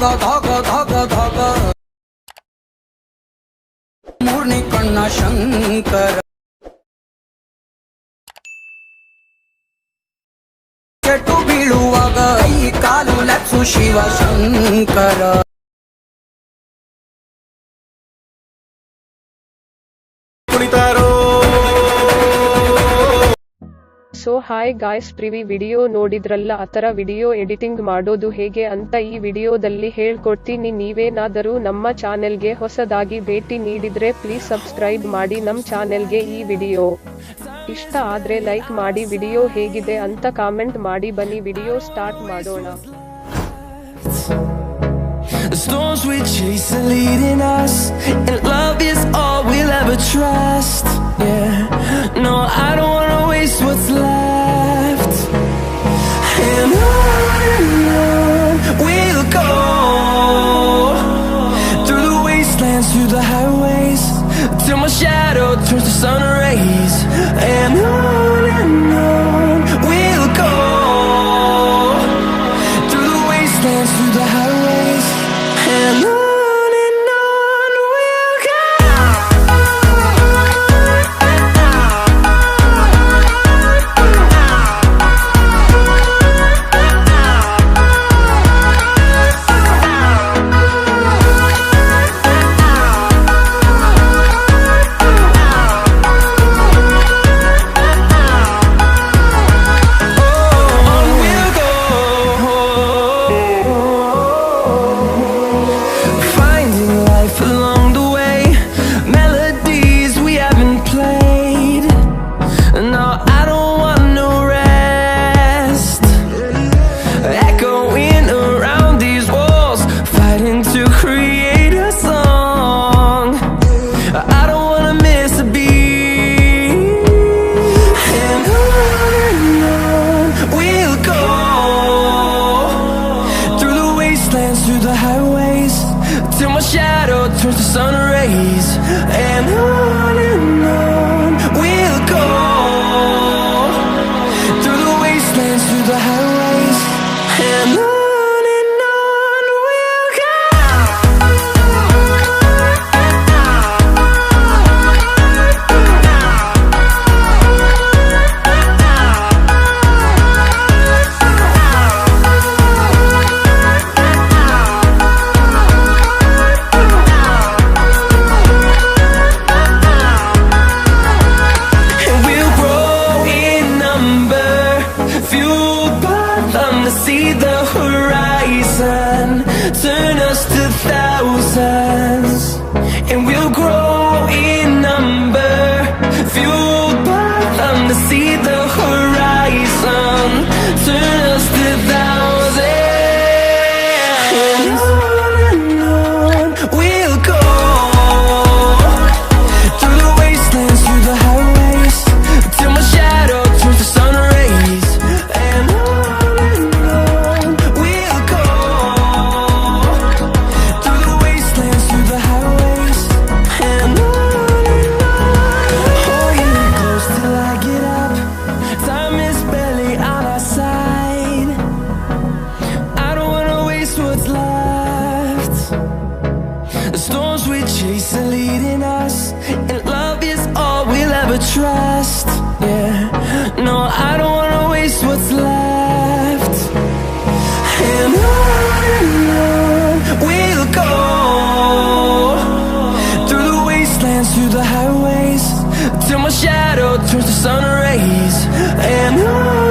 ಧಗ ಮೂರ್ನಿ ಕಣ್ಣ ಶಂಕರ ಕೆಟ್ಟು ಬೀಳುವಾಗ ಕೈ ಕಾಲು ಲಕ್ಷು Shiva Shankara so hi guys, previous video ನೋಡಿದ್ರಲ್ಲ, ಆತರ ವಿಡಿಯೋ ಎಡಿಟಿಂಗ್ ಮಾಡೋದು ಹೇಗೆ ಅಂತ ಈ ವಿಡಿಯೋದಲ್ಲಿ ಹೇಳ್ಕೊಡ್ತೀನಿ. ನೀವೇನಾದರೂ ನಮ್ಮ ಚಾನೆಲ್ಗೆ ಹೊಸದಾಗಿ ಭೇಟಿ ನೀಡಿದ್ರೆ ಪ್ಲೀಸ್ ಸಬ್ಸ್ಕ್ರೈಬ್ ಮಾಡಿ ನಮ್ಮ ಚಾನೆಲ್ಗೆ. ಈ ವಿಡಿಯೋ ಇಷ್ಟ ಆದ್ರೆ ಲೈಕ್ ಮಾಡಿ, ವಿಡಿಯೋ ಹೇಗಿದೆ ಅಂತ ಕಾಮೆಂಟ್ ಮಾಡಿ. ಬನ್ನಿ ವಿಡಿಯೋ ಸ್ಟಾರ್ಟ್ ಮಾಡೋಣ. The storms we chase are leading us, and love is all we'll ever trust. Yeah, no, I don't wanna waste what's left. And on we'll go, through the wastelands, through the highways, till my shadow turns to sun rays. And on we'll go, through the wastelands, through the highways. And on we'll go. Through the highways, till my shadow turns to sun rays. And on we'll go, through the wastelands, through the highways. And on we'll go. See the horizon, turn us to thousands, and we'll grow in number, fueled by them to see the horizon, turn us to thousands. And on we'll go, through the wastelands, through the highways, till my shadow turns to sun rays. And trust, yeah, no, I don't wanna waste what's left. And on we'll go, through the wastelands, through the highways, till my shadow turns to sun rays. And on